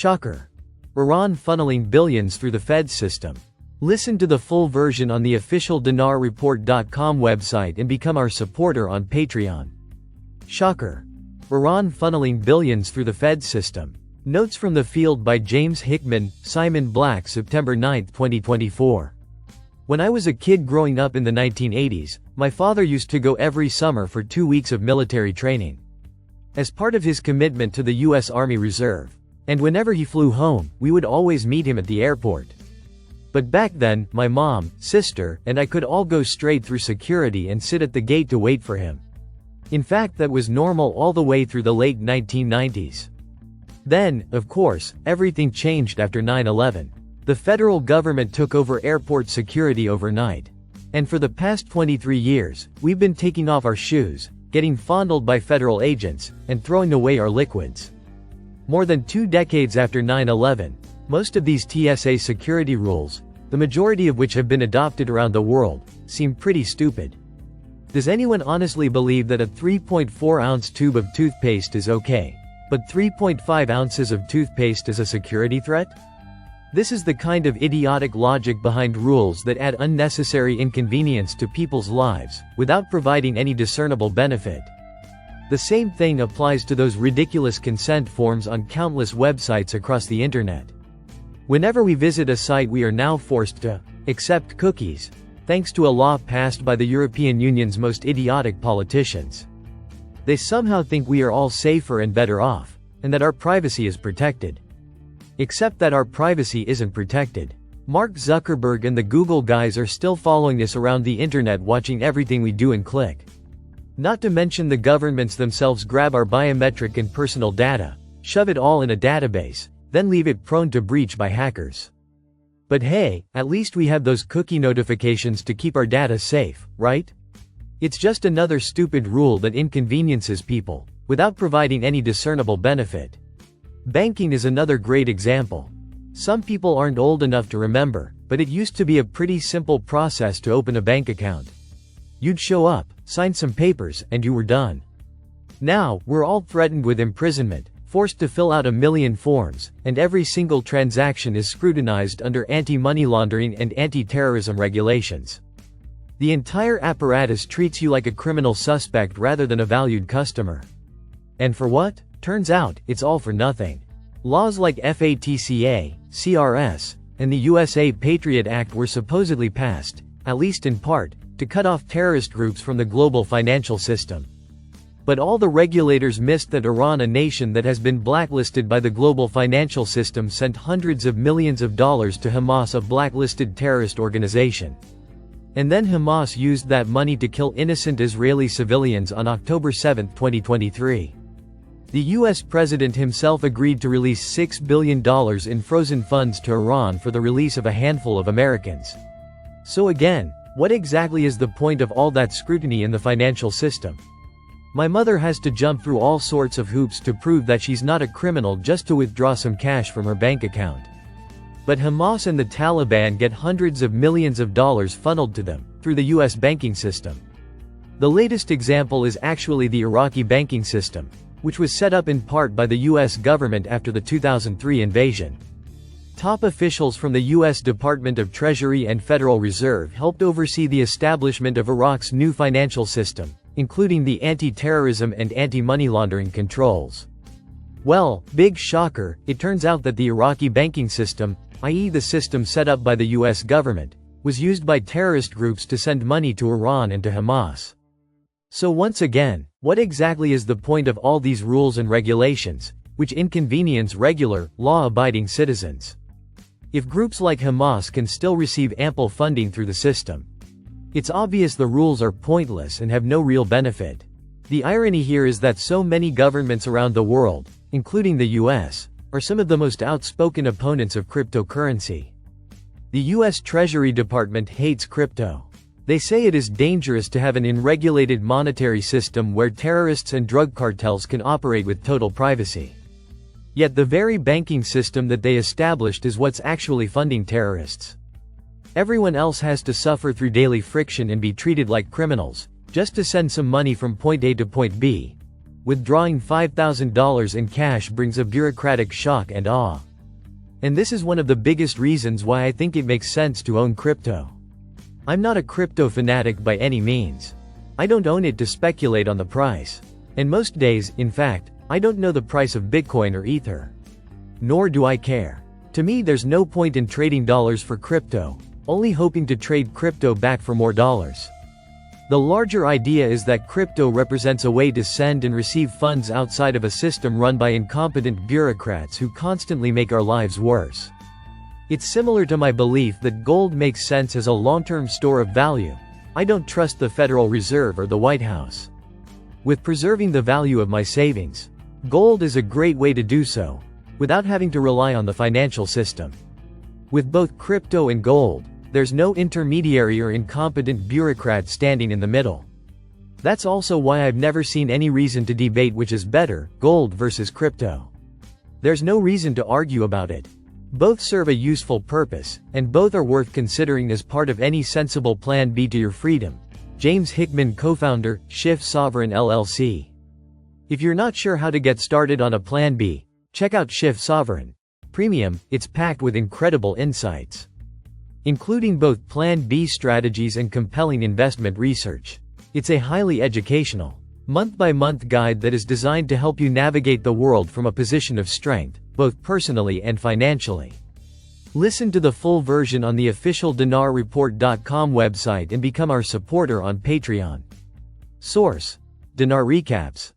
Shocker. Iran funneling billions through the Fed system. Listen to the full version on the official dinarreport.com website and become our supporter on Patreon. Shocker. Iran funneling billions through the Fed system. Notes from the field by James Hickman, Simon Black, September 9, 2024. When I was a kid growing up in the 1980s, my father used to go every summer for 2 weeks of military training. As part of his commitment to the U.S. Army Reserve. And whenever he flew home, we would always meet him at the airport. But back then, my mom, sister, and I could all go straight through security and sit at the gate to wait for him. In fact, that was normal all the way through the late 1990s. Then, of course, everything changed after 9/11. The federal government took over airport security overnight. And for the past 23 years, we've been taking off our shoes, getting fondled by federal agents, and throwing away our liquids. More than 2 decades after 9/11, most of these TSA security rules, the majority of which have been adopted around the world, seem pretty stupid. Does anyone honestly believe that a 3.4-ounce tube of toothpaste is okay, but 3.5 ounces of toothpaste is a security threat? This is the kind of idiotic logic behind rules that add unnecessary inconvenience to people's lives, without providing any discernible benefit. The same thing applies to those ridiculous consent forms on countless websites across the internet. Whenever we visit a site, we are now forced to accept cookies, thanks to a law passed by the European Union's most idiotic politicians. They somehow think we are all safer and better off, and that our privacy is protected. Except that our privacy isn't protected. Mark Zuckerberg and the Google guys are still following us around the internet, watching everything we do and click. Not to mention the governments themselves grab our biometric and personal data, shove it all in a database, then leave it prone to breach by hackers. But hey, at least we have those cookie notifications to keep our data safe, right? It's just another stupid rule that inconveniences people, without providing any discernible benefit. Banking is another great example. Some people aren't old enough to remember, but it used to be a pretty simple process to open a bank account. You'd show up, sign some papers, and you were done. Now, we're all threatened with imprisonment, forced to fill out a million forms, and every single transaction is scrutinized under anti-money laundering and anti-terrorism regulations. The entire apparatus treats you like a criminal suspect rather than a valued customer. And for what? Turns out, it's all for nothing. Laws like FATCA, CRS, and the USA Patriot Act were supposedly passed, at least in part, to cut off terrorist groups from the global financial system. But all the regulators missed that Iran, a nation that has been blacklisted by the global financial system, sent hundreds of millions of dollars to Hamas, a blacklisted terrorist organization. And then Hamas used that money to kill innocent Israeli civilians on October 7, 2023. The US president himself agreed to release $6 billion in frozen funds to Iran for the release of a handful of Americans. So again, what exactly is the point of all that scrutiny in the financial system? My mother has to jump through all sorts of hoops to prove that she's not a criminal just to withdraw some cash from her bank account. But Hamas and the Taliban get hundreds of millions of dollars funneled to them, through the US banking system. The latest example is actually the Iraqi banking system, which was set up in part by the US government after the 2003 invasion. Top officials from the U.S. Department of Treasury and Federal Reserve helped oversee the establishment of Iraq's new financial system, including the anti-terrorism and anti-money laundering controls. Well, big shocker, it turns out that the Iraqi banking system, i.e. the system set up by the U.S. government, was used by terrorist groups to send money to Iran and to Hamas. So once again, what exactly is the point of all these rules and regulations, which inconvenience regular, law-abiding citizens? If groups like Hamas can still receive ample funding through the system, it's obvious the rules are pointless and have no real benefit. The irony here is that so many governments around the world, including the US, are some of the most outspoken opponents of cryptocurrency. The US Treasury Department hates crypto. They say it is dangerous to have an unregulated monetary system where terrorists and drug cartels can operate with total privacy. Yet the very banking system that they established is what's actually funding terrorists. Everyone else has to suffer through daily friction and be treated like criminals, just to send some money from point A to point B. Withdrawing $5,000 in cash brings a bureaucratic shock and awe. And this is one of the biggest reasons why I think it makes sense to own crypto. I'm not a crypto fanatic by any means. I don't own it to speculate on the price. And most days, in fact, I don't know the price of Bitcoin or Ether. Nor do I care. To me, there's no point in trading dollars for crypto, only hoping to trade crypto back for more dollars. The larger idea is that crypto represents a way to send and receive funds outside of a system run by incompetent bureaucrats who constantly make our lives worse. It's similar to my belief that gold makes sense as a long-term store of value. I don't trust the Federal Reserve or the White House with preserving the value of my savings. Gold is a great way to do so, without having to rely on the financial system. With both crypto and gold, there's no intermediary or incompetent bureaucrat standing in the middle. That's also why I've never seen any reason to debate which is better, gold versus crypto. There's no reason to argue about it. Both serve a useful purpose, and both are worth considering as part of any sensible plan B to your freedom. James Hickman, co-founder, Shift Sovereign LLC. If you're not sure how to get started on a plan B, check out Shift Sovereign Premium. It's packed with incredible insights, including both Plan B strategies and compelling investment research. It's a highly educational, month-by-month guide that is designed to help you navigate the world from a position of strength, both personally and financially. Listen to the full version on the official dinarreport.com website and become our supporter on Patreon. Source: Dinar Recaps.